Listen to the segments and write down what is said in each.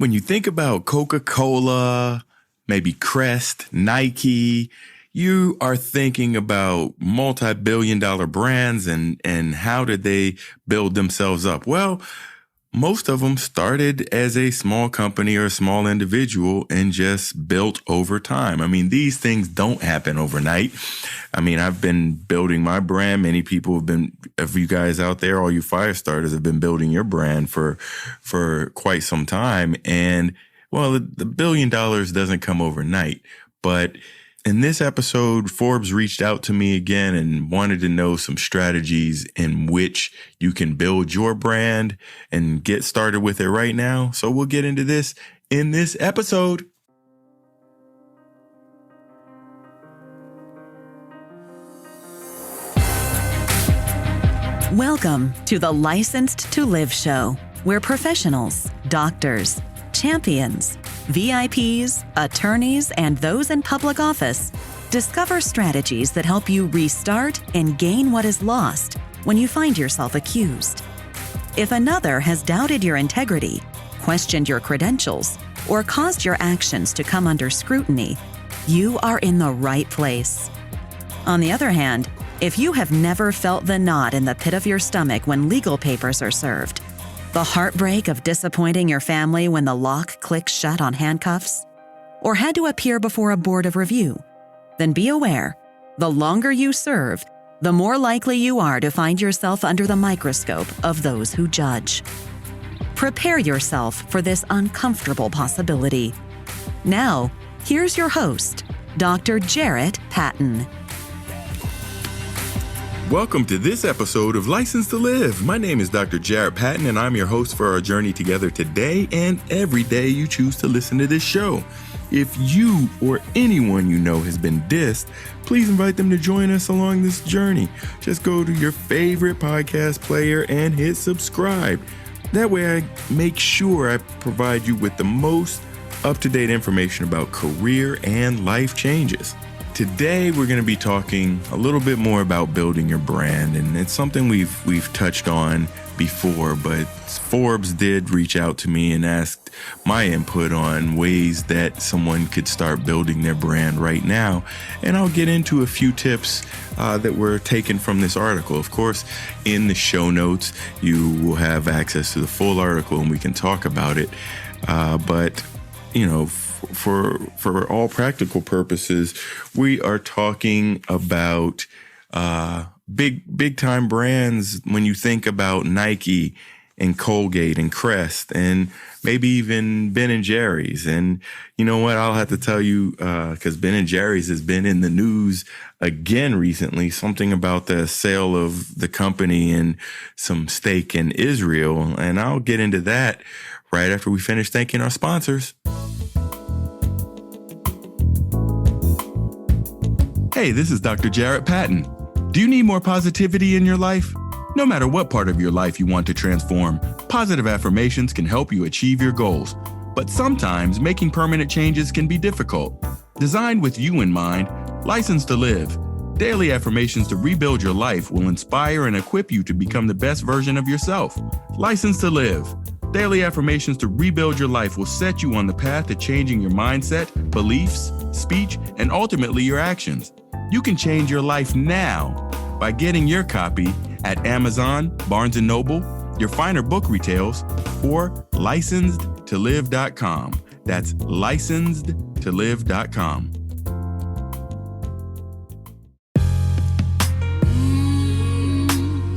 When you think about Coca-Cola, maybe Crest, Nike, you are thinking about multi-billion-dollar brands and how did they build themselves up? Well, most of them started as a small company or a small individual and just built over time. I mean, these things don't happen overnight. I mean, I've been building my brand. Many people have been, of you guys out there, all you fire starters have been building your brand for quite some time. And well, the $1 billion doesn't come overnight, but in this episode, Forbes reached out to me again and wanted to know some strategies in which you can build your brand and get started with it right now. So we'll get into this in this episode. Welcome to the Licensed to Live show, where professionals, doctors, champions, VIPs, attorneys, and those in public office discover strategies that help you restart and gain what is lost when you find yourself accused. If another has doubted your integrity, questioned your credentials, or caused your actions to come under scrutiny, you are in the right place. On the other hand, if you have never felt the knot in the pit of your stomach when legal papers are served, the heartbreak of disappointing your family when the lock clicks shut on handcuffs, or had to appear before a board of review, then be aware, the longer you serve, the more likely you are to find yourself under the microscope of those who judge. Prepare yourself for this uncomfortable possibility. Now, here's your host, Dr. Jarrett Patton. Welcome to this episode of License to Live. My name is Dr. Jarrett Patton, and I'm your host for our journey together today and every day you choose to listen to this show. If you or anyone you know has been dissed, please invite them to join us along this journey. Just go to your favorite podcast player and hit subscribe. That way I make sure I provide you with the most up-to-date information about career and life changes. Today, we're going to be talking a little bit more about building your brand, and it's something we've touched on before, but Forbes did reach out to me and asked my input on ways that someone could start building their brand right now, and I'll get into a few tips that were taken from this article. Of course, in the show notes, you will have access to the full article, and we can talk about it, but, you know, for all practical purposes, we are talking about big time brands. When you think about Nike and Colgate and Crest and maybe even Ben & Jerry's. And you know what? I'll have to tell you, because Ben & Jerry's has been in the news again recently, something about the sale of the company and some stake in Israel. And I'll get into that right after we finish thanking our sponsors. Hey, this is Dr. Jarrett Patton. Do you need more positivity in your life? No matter what part of your life you want to transform, positive affirmations can help you achieve your goals. But sometimes making permanent changes can be difficult. Designed with you in mind, License to Live. Daily affirmations to rebuild your life will inspire and equip you to become the best version of yourself. License to Live. Daily affirmations to rebuild your life will set you on the path to changing your mindset, beliefs, speech, and ultimately your actions. You can change your life now by getting your copy at Amazon, Barnes & Noble, your finer book retails, or licensedtolive.com. That's licensedtolive.com.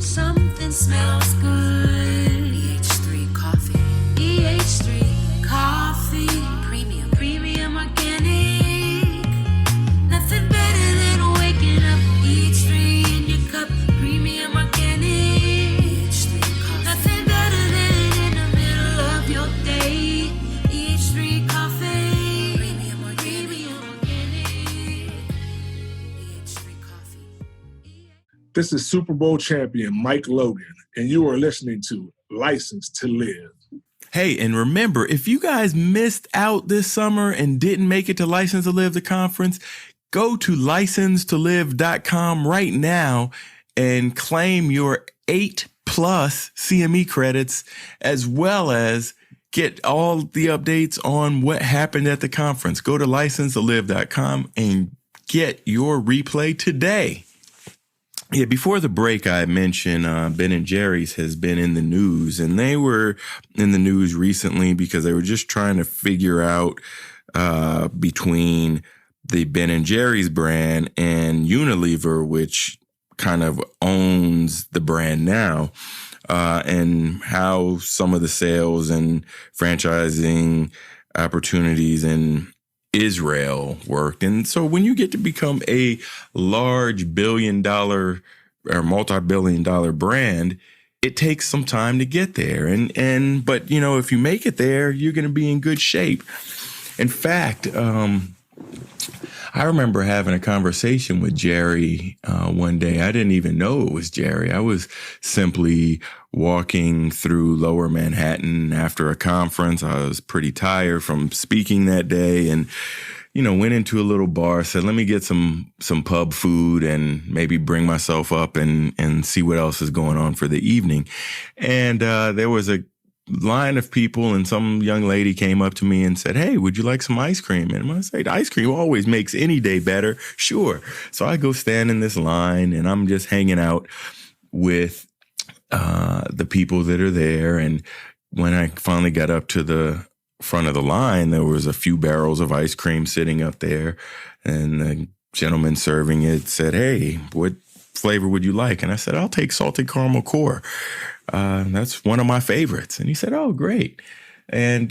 Something smells good. EH3 coffee. EH3 coffee. Premium organic. Nothing better than waking up. EH3 in your cup. Premium organic. EH3 coffee. Nothing better than in the middle of your day. EH3 coffee. Premium organic. EH3 coffee. This is Super Bowl champion Mike Logan, and you are listening to License to Live. Hey, and remember, if you guys missed out this summer and didn't make it to License to Live, the conference, go to licensedtolive.com right now and claim your 8+ CME credits, as well as get all the updates on what happened at the conference, go to licensetolive.com and get your replay today. Yeah, before the break, I mentioned Ben & Jerry's has been in the news, and they were in the news recently because they were just trying to figure out between the Ben & Jerry's brand and Unilever, which kind of owns the brand now, and how some of the sales and franchising opportunities in Israel worked. And so when you get to become a large billion-dollar or multi-billion-dollar brand, it takes some time to get there. But you know, if you make it there, you're going to be in good shape. In fact, I remember having a conversation with Jerry one day. I didn't even know it was Jerry. I was simply walking through Lower Manhattan after a conference. I was pretty tired from speaking that day and, you know, went into a little bar, said, let me get some pub food and maybe bring myself up and see what else is going on for the evening. And there was a line of people, and some young lady came up to me and said, hey, would you like some ice cream? And I said, ice cream always makes any day better. Sure. So I go stand in this line, and I'm just hanging out with the people that are there. And when I finally got up to the front of the line, there was a few barrels of ice cream sitting up there, and the gentleman serving it said, hey, what flavor would you like? And I said, I'll take salted caramel core. That's one of my favorites. And he said, oh, great. And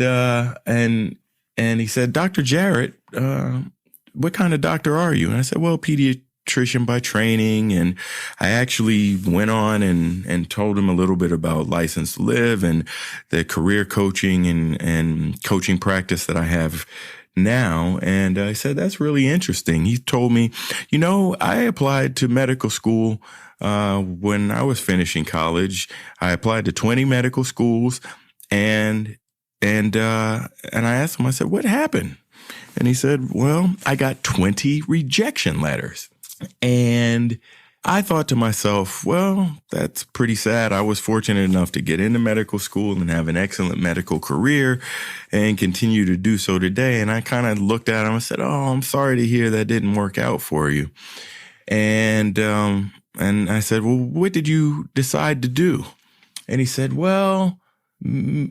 he said, Dr. Jarrett, what kind of doctor are you? And I said, well, pediatrician by training. And I actually went on and told him a little bit about License to Live and the career coaching and coaching practice that I have now. And I said, that's really interesting. He told me, you know, I applied to medical school when I was finishing college. I applied to 20 medical schools, and I asked him, I said, what happened? And he said, well, I got 20 rejection letters. And I thought to myself, well, that's pretty sad. I was fortunate enough to get into medical school and have an excellent medical career and continue to do so today. And I kind of looked at him and said, oh, I'm sorry to hear that didn't work out for you. And I said, well, what did you decide to do? And he said, well,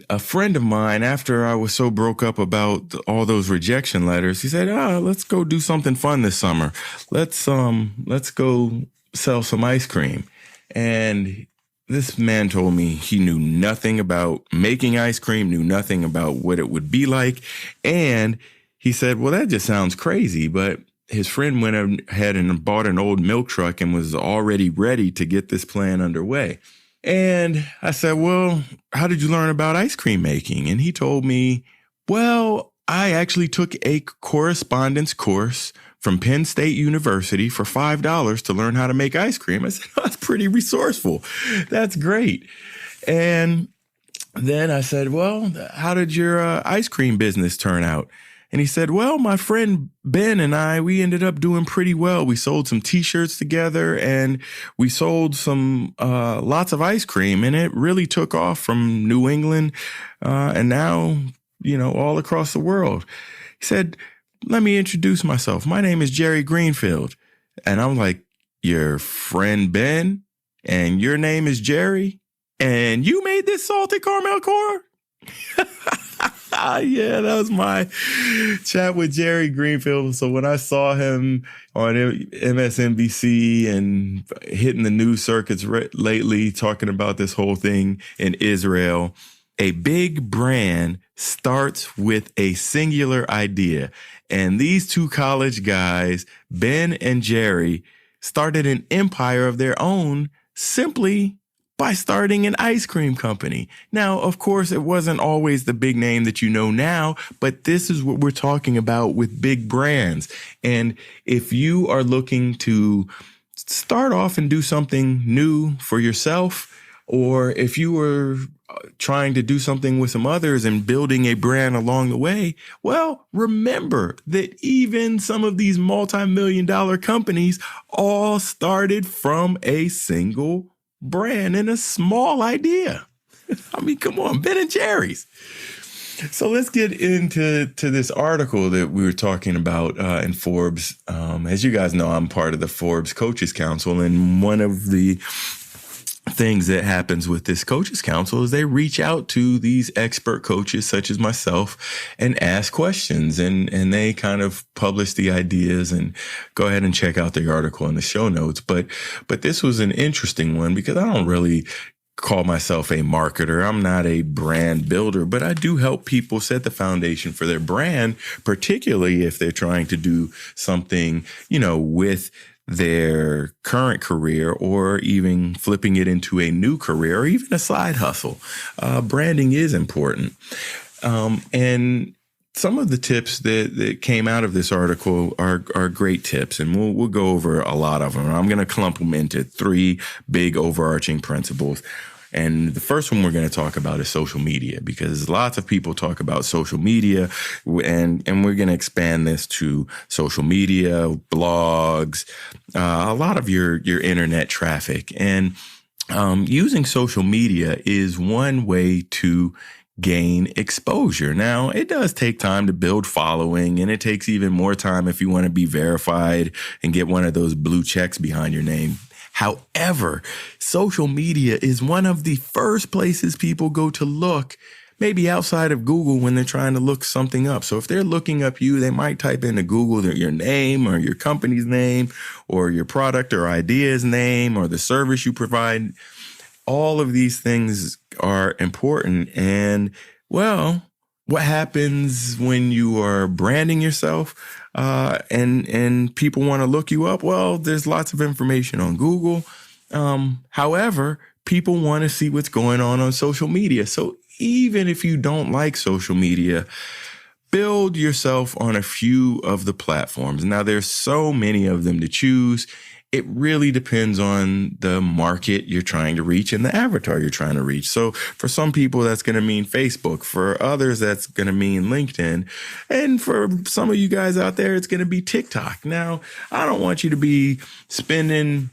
a friend of mine, after I was so broke up about all those rejection letters, he said, let's go do something fun this summer. Let's go sell some ice cream. And this man told me he knew nothing about making ice cream, knew nothing about what it would be like. And he said, well, that just sounds crazy. But his friend went ahead and bought an old milk truck and was already ready to get this plan underway. And I said, well, how did you learn about ice cream making? And he told me, well, I actually took a correspondence course from Penn State University for $5 to learn how to make ice cream. I said, oh, that's pretty resourceful. That's great. And then I said, well, how did your ice cream business turn out? And he said, well, my friend Ben and we ended up doing pretty well. We sold some T-shirts together, and we sold some lots of ice cream, and it really took off from New England and now, you know, all across the world. He said, let me introduce myself. My name is Jerry Greenfield. And I'm like, your friend Ben, and your name is Jerry, and you made this salted caramel core? Yeah, that was my chat with Jerry Greenfield. So when I saw him on MSNBC and hitting the news circuits lately talking about this whole thing in Israel, a big brand starts with a singular idea. And these two college guys, Ben and Jerry, started an empire of their own simply by starting an ice cream company. Now, of course, it wasn't always the big name that you know now, but this is what we're talking about with big brands. And if you are looking to start off and do something new for yourself, or if you were trying to do something with some others and building a brand along the way, well, remember that even some of these multi-million-dollar companies all started from a single brand and a small idea. I mean, come on, Ben and Jerry's. So let's get into this article that we were talking about in Forbes. As you guys know, I'm part of the Forbes Coaches Council, and one of the things that happens with this Coaches Council is they reach out to these expert coaches such as myself and ask questions, and they kind of publish the ideas. And go ahead and check out the article in the show notes. But this was an interesting one because I don't really call myself a marketer. I'm not a brand builder, but I do help people set the foundation for their brand, particularly if they're trying to do something, with their current career or even flipping it into a new career or even a side hustle. Branding is important. And some of the tips that came out of this article are great tips, and we'll go over a lot of them. I'm going to clump them into 3 big overarching principles. And the first one we're going to talk about is social media, because lots of people talk about social media, and we're going to expand this to social media, blogs, a lot of your internet traffic. And using social media is one way to gain exposure. Now, it does take time to build following, and it takes even more time if you want to be verified and get one of those blue checks behind your name. However, social media is one of the first places people go to look, maybe outside of Google, when they're trying to look something up. So if they're looking up you, they might type into Google your name or your company's name or your product or idea's name or the service you provide. All of these things are important. And, well, what happens when you are branding yourself and people want to look you up? Well, there's lots of information on Google. However, people want to see what's going on social media. So even if you don't like social media, build yourself on a few of the platforms. Now, there's so many of them to choose. It really depends on the market you're trying to reach and the avatar you're trying to reach. So for some people, that's going to mean Facebook. For others, that's going to mean LinkedIn. And for some of you guys out there, it's going to be TikTok. Now, I don't want you to be spending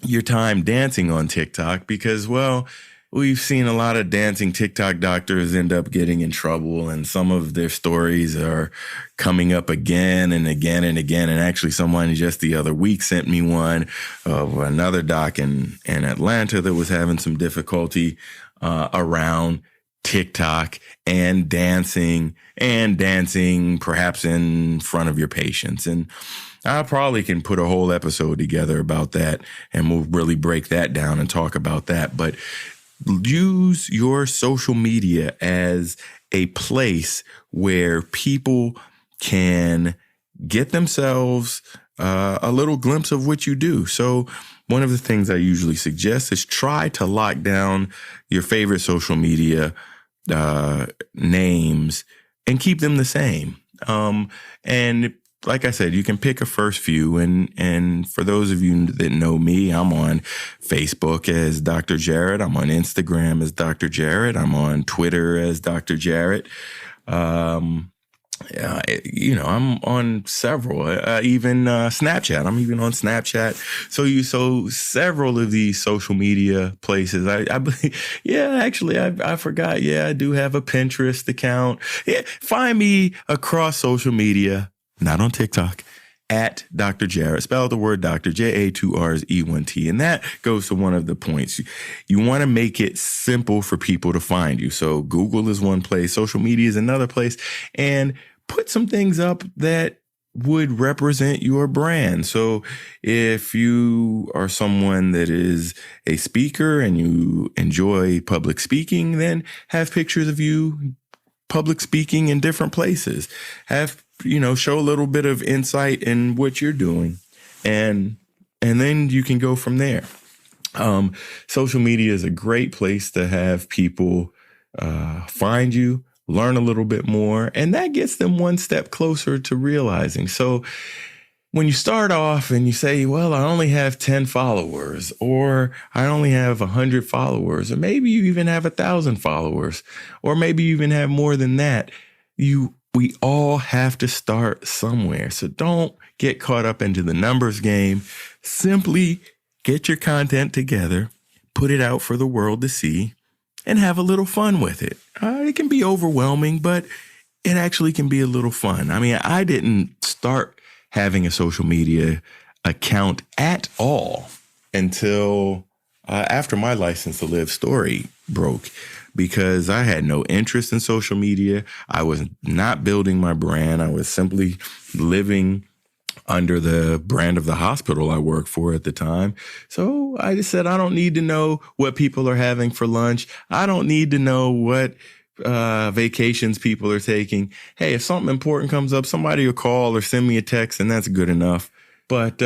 your time dancing on TikTok because, well, we've seen a lot of dancing TikTok doctors end up getting in trouble, and some of their stories are coming up again and again and again. And actually, someone just the other week sent me one of another doc in Atlanta that was having some difficulty around TikTok and dancing perhaps in front of your patients. And I probably can put a whole episode together about that, and we'll really break that down and talk about that. But use your social media as a place where people can get themselves a little glimpse of what you do. So one of the things I usually suggest is try to lock down your favorite social media names and keep them the same. And like I said, you can pick a first few. And for those of you that know me, I'm on Facebook as Dr. Jarrett. I'm on Instagram as Dr. Jarrett. I'm on Twitter as Dr. Jarrett. I'm on several, even Snapchat. I'm even on Snapchat. So several of these social media places. I believe, I forgot. Yeah, I do have a Pinterest account. Yeah, find me across social media. Not on TikTok, at Dr. Jarrett. Spell the word Dr. J-A-2-R-E-1-T. And that goes to one of the points. You want to make it simple for people to find you. So Google is one place, social media is another place, and put some things up that would represent your brand. So if you are someone that is a speaker and you enjoy public speaking, then have pictures of you public speaking in different places. Show a little bit of insight in what you're doing, and then you can go from there. Social media is a great place to have people find you, learn a little bit more, and that gets them one step closer to realizing. So when you start off and you say, well, I only have 10 followers, or I only have 100 followers, or maybe you even have 1,000 followers, or maybe you even have more than that, we all have to start somewhere. So don't get caught up into the numbers game. Simply get your content together, put it out for the world to see, and have a little fun with it. It can be overwhelming, but it actually can be a little fun. I mean, I didn't start having a social media account at all until after my License to Live story broke, because I had no interest in social media. I was not building my brand. I was simply living under the brand of the hospital I worked for at the time. So I just said, I don't need to know what people are having for lunch. I don't need to know what vacations people are taking. Hey, if something important comes up, somebody will call or send me a text, and that's good enough. But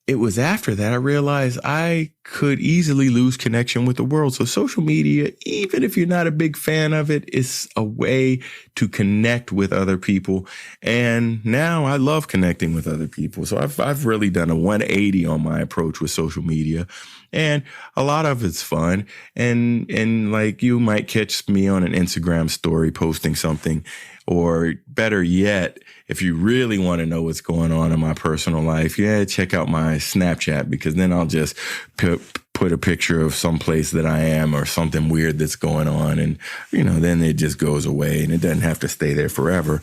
it was after that I realized I could easily lose connection with the world. So social media, even if you're not a big fan of it, is a way to connect with other people. And now I love connecting with other people. So I've really done a 180 on my approach with social media. And a lot of it's fun. And like, you might catch me on an Instagram story posting something, or better yet, if you really want to know what's going on in my personal life, check out my Snapchat, because then I'll just put a picture of some place that I am or something weird that's going on. And, then it just goes away and it doesn't have to stay there forever.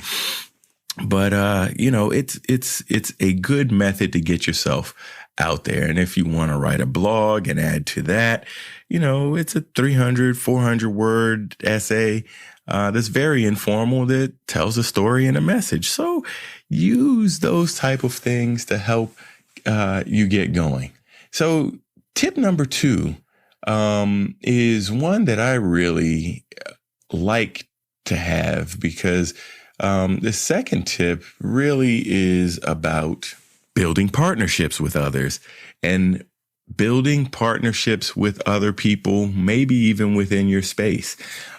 But, it's a good method to get yourself out there. And if you want to write a blog and add to that, it's a 300, 400 word essay that's very informal, that tells a story and a message. So use those type of things to help you get going. So tip number 2 is one that I really like to have, because the second tip really is about building partnerships with others, and building partnerships with other people, maybe even within your space.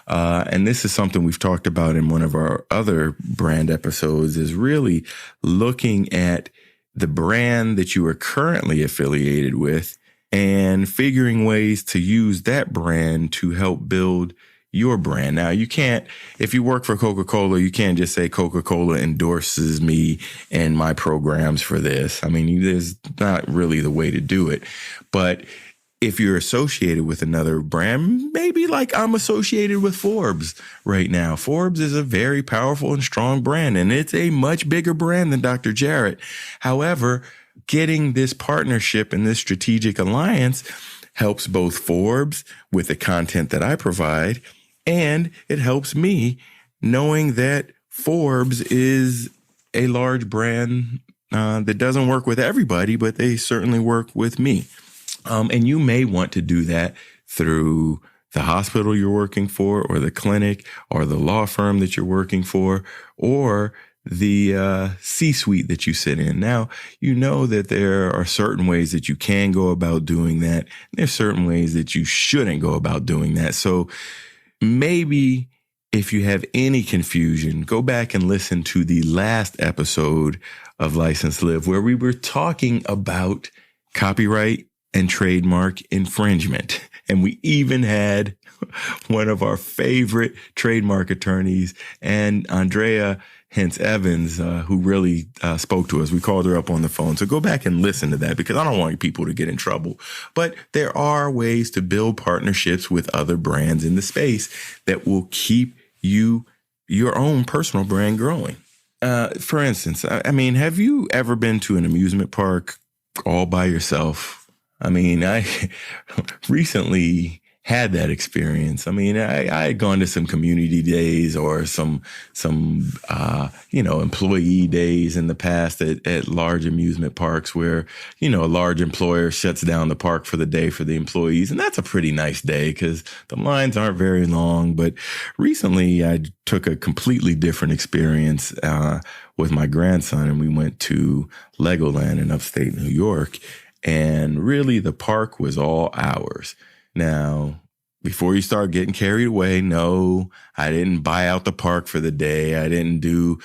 And this is something we've talked about in one of our other brand episodes, is really looking at the brand that you are currently affiliated with and figuring ways to use that brand to help build your brand. Now, you can't, if you work for Coca-Cola, you can't just say Coca-Cola endorses me and my programs for this. I mean, there's not really the way to do it. But if you're associated with another brand, maybe like I'm associated with Forbes right now. Forbes is a very powerful and strong brand, and it's a much bigger brand than Dr. Jarrett. However, getting this partnership and this strategic alliance helps both Forbes with the content that I provide, and it helps me knowing that Forbes is a large brand that doesn't work with everybody, but they certainly work with me. And you may want to do that through the hospital you're working for, or the clinic, or the law firm that you're working for, or the C-suite that you sit in. Now, you know that there are certain ways that you can go about doing that. There's certain ways that you shouldn't go about doing that. So maybe if you have any confusion, go back and listen to the last episode of License to Live, where we were talking about copyright and trademark infringement. And we even had one of our favorite trademark attorneys, and Andrea Hence Evans, who really spoke to us. We called her up on the phone. So go back and listen to that, because I don't want people to get in trouble. But there are ways to build partnerships with other brands in the space that will keep your own personal brand growing. For instance, I mean, have you ever been to an amusement park all by yourself? I mean, I recently had that experience. I mean, I had gone to some community days or some employee days in the past at large amusement parks where, a large employer shuts down the park for the day for the employees. And that's a pretty nice day because the lines aren't very long. But recently I took a completely different experience with my grandson, and we went to Legoland in upstate New York. And really the park was all ours. Now, before you start getting carried away, no, I didn't buy out the park for the day. I didn't do,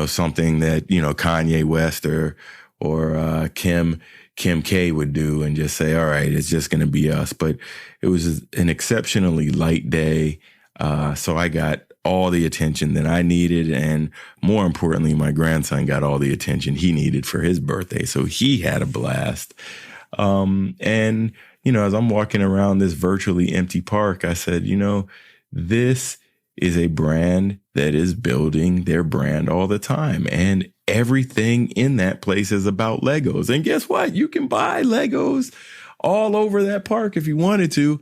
something that, Kanye West or Kim K would do and just say, all right, it's just going to be us. But it was an exceptionally light day. So I got all the attention that I needed. And more importantly, my grandson got all the attention he needed for his birthday. So he had a blast. And as I'm walking around this virtually empty park, I said, this is a brand that is building their brand all the time. And everything in that place is about Legos. And guess what? You can buy Legos all over that park if you wanted to.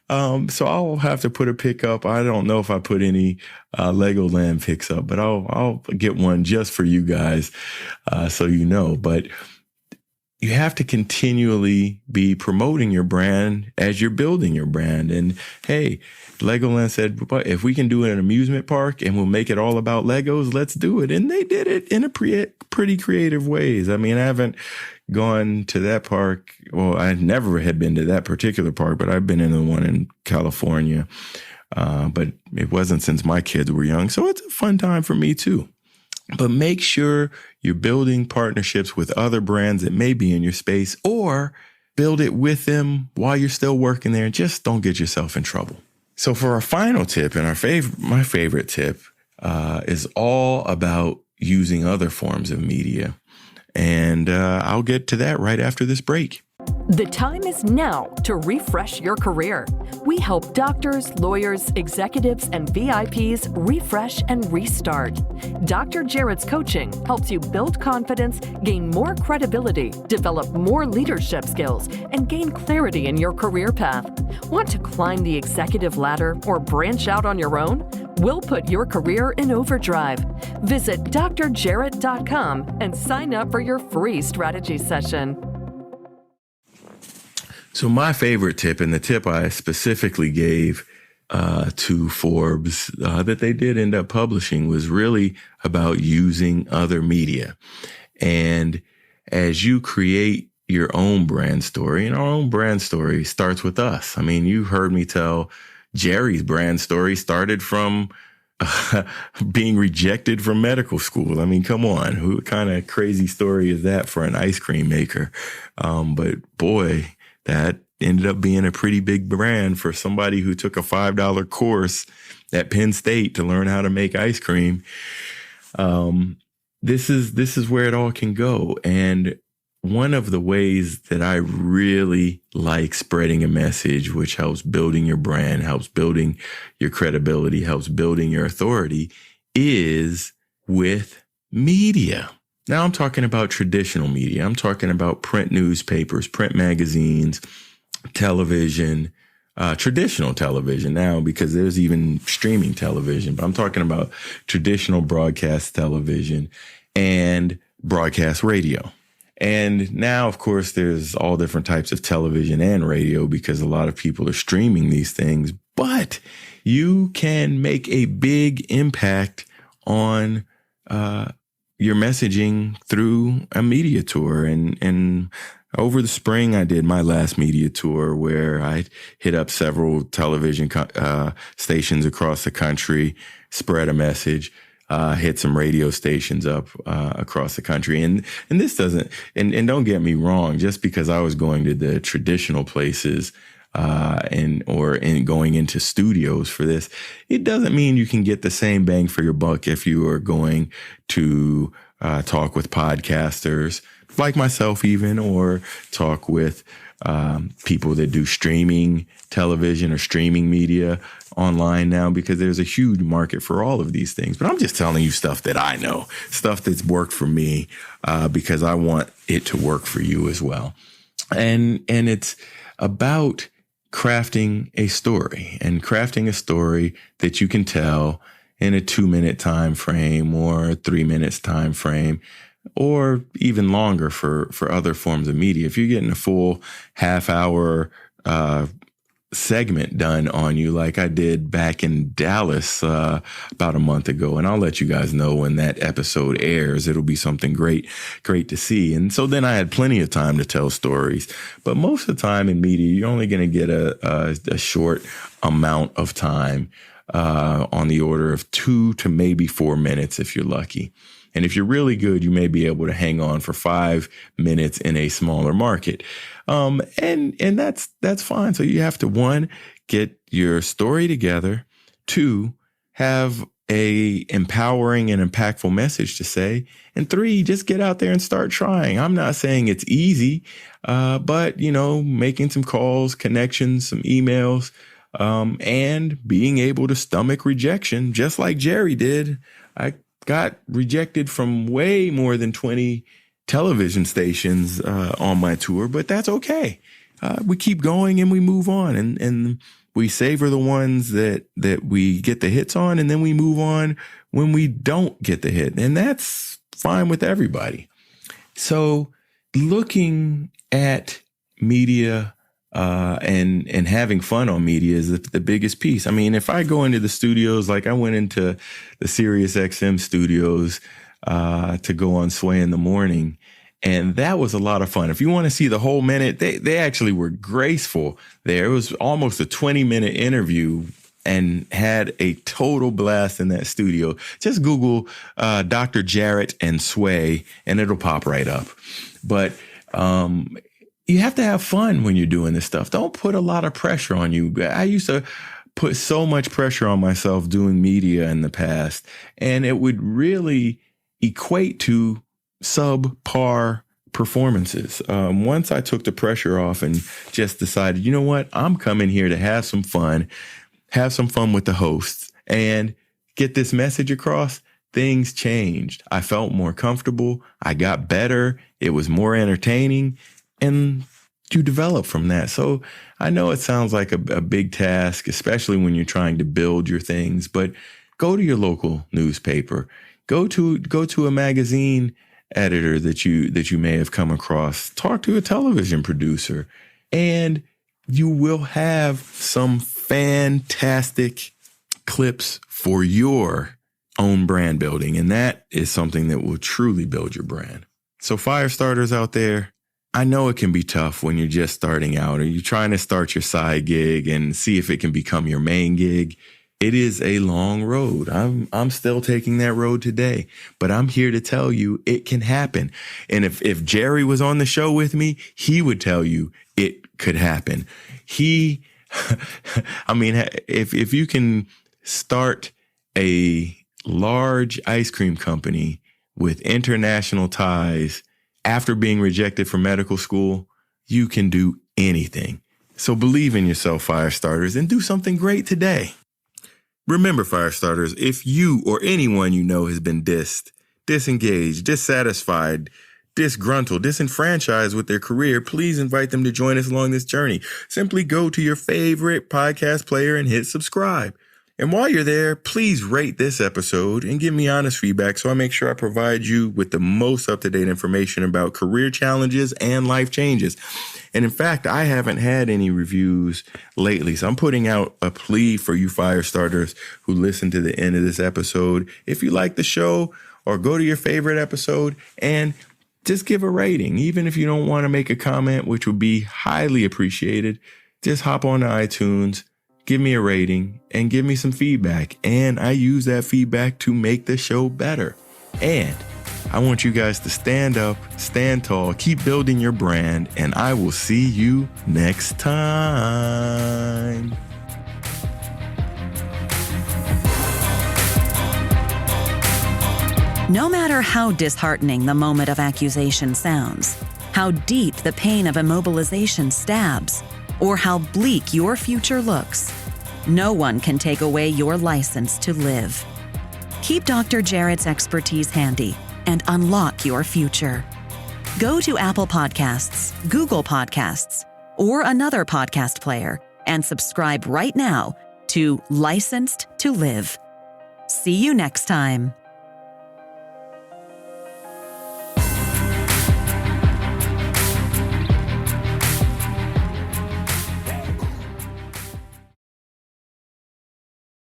So I'll have to put a pick up. I don't know if I put any Legoland picks up, but I'll get one just for you guys, so you know. But you have to continually be promoting your brand as you're building your brand. And hey, Legoland said, but if we can do it in an amusement park and we'll make it all about Legos, let's do it. And they did it in a pretty creative ways. I mean, I haven't gone to that park. Well, I never had been to that particular park, but I've been in the one in California. But it wasn't since my kids were young. So it's a fun time for me too. But make sure you're building partnerships with other brands that may be in your space, or build it with them while you're still working there. Just don't get yourself in trouble. So for our final tip, and my favorite tip is all about using other forms of media. And I'll get to that right after this break. The time is now to refresh your career. We help doctors, lawyers, executives, and VIPs refresh and restart. Dr. Jarrett's coaching helps you build confidence, gain more credibility, develop more leadership skills, and gain clarity in your career path. Want to climb the executive ladder or branch out on your own? We'll put your career in overdrive. Visit drjarrett.com and sign up for your free strategy session. So my favorite tip, and the tip I specifically gave to Forbes that they did end up publishing, was really about using other media. And as you create your own brand story, and our own brand story starts with us. I mean, you heard me tell Jerry's brand story started from being rejected from medical school. I mean, come on, what kind of crazy story is that for an ice cream maker? But boy, that ended up being a pretty big brand for somebody who took a $5 course at Penn State to learn how to make ice cream. This is where it all can go. And one of the ways that I really like spreading a message, which helps building your brand, helps building your credibility, helps building your authority, is with media. Now I'm talking about traditional media. I'm talking about print newspapers, print magazines, television, traditional television now, because there's even streaming television. But I'm talking about traditional broadcast television and broadcast radio. And now, of course, there's all different types of television and radio because a lot of people are streaming these things. But you can make a big impact on your messaging through a media tour. And over the spring, I did my last media tour where I hit up several television stations across the country, spread a message, hit some radio stations up across the country. And this doesn't, and don't get me wrong, just because I was going to the traditional places and going into studios for this, it doesn't mean you can get the same bang for your buck if you are going to talk with podcasters like myself even, or talk with people that do streaming television or streaming media online now, because there's a huge market for all of these things. But I'm just telling you stuff that I know, stuff that's worked for me, because I want it to work for you as well. And it's about crafting a story that you can tell in a 2-minute time frame or 3 minutes time frame, or even longer for other forms of media. If you're getting a full half-hour segment done on you, like I did back in Dallas about a month ago, and I'll let you guys know when that episode airs. It'll be something great to see. And so then I had plenty of time to tell stories. But most of the time in media, you're only going to get a short amount of time, on the order of 2 to maybe 4 minutes if you're lucky. And if you're really good, you may be able to hang on for 5 minutes in a smaller market. And that's fine. So you have to, 1, get your story together, 2, have a empowering and impactful message to say. And 3, just get out there and start trying. I'm not saying it's easy, but, making some calls, connections, some emails, and being able to stomach rejection, just like Jerry did. I got rejected from way more than 20 television stations on my tour, but that's okay. We keep going and we move on, and we savor the ones that we get the hits on, and then we move on when we don't get the hit. And that's fine with everybody. So looking at media and having fun on media is the biggest piece. I mean, if I go into the studios, like I went into the Sirius XM studios to go on Sway in the Morning, and that was a lot of fun. If you want to see the whole minute, they actually were graceful there. It was almost a 20-minute interview and had a total blast in that studio. Just Google Dr. Jarrett and Sway, and it'll pop right up. But you have to have fun when you're doing this stuff. Don't put a lot of pressure on you. I used to put so much pressure on myself doing media in the past, and it would really equate to subpar performances. Once I took the pressure off and just decided, you know what, I'm coming here to have some fun with the hosts and get this message across, things changed. I felt more comfortable. I got better. It was more entertaining, and you develop from that. So I know it sounds like a big task, especially when you're trying to build your things, but go to your local newspaper, go to a magazine editor that you may have come across, talk to a television producer, and you will have some fantastic clips for your own brand building. And that is something that will truly build your brand. So fire starters out there, I know it can be tough when you're just starting out or you're trying to start your side gig and see if it can become your main gig. It is a long road. I'm still taking that road today, but I'm here to tell you it can happen. And if Jerry was on the show with me, he would tell you it could happen. If you can start a large ice cream company with international ties after being rejected from medical school, you can do anything. So believe in yourself, fire starters, and do something great today. Remember, fire starters, if you or anyone you know has been dissed, disengaged, dissatisfied, disgruntled, disenfranchised with their career, please invite them to join us along this journey. Simply go to your favorite podcast player and hit subscribe. And while you're there, please rate this episode and give me honest feedback so I make sure I provide you with the most up-to-date information about career challenges and life changes. And in fact, I haven't had any reviews lately, so I'm putting out a plea for you fire starters who listen to the end of this episode. If you like the show, or go to your favorite episode and just give a rating. Even if you don't want to make a comment, which would be highly appreciated, just hop on to iTunes, give me a rating, and give me some feedback. And I use that feedback to make the show better. And I want you guys to stand up, stand tall, keep building your brand, and I will see you next time. No matter how disheartening the moment of accusation sounds, how deep the pain of immobilization stabs, or how bleak your future looks, no one can take away your license to live. Keep Dr. Jarrett's expertise handy and unlock your future. Go to Apple Podcasts, Google Podcasts, or another podcast player and subscribe right now to Licensed to Live. See you next time.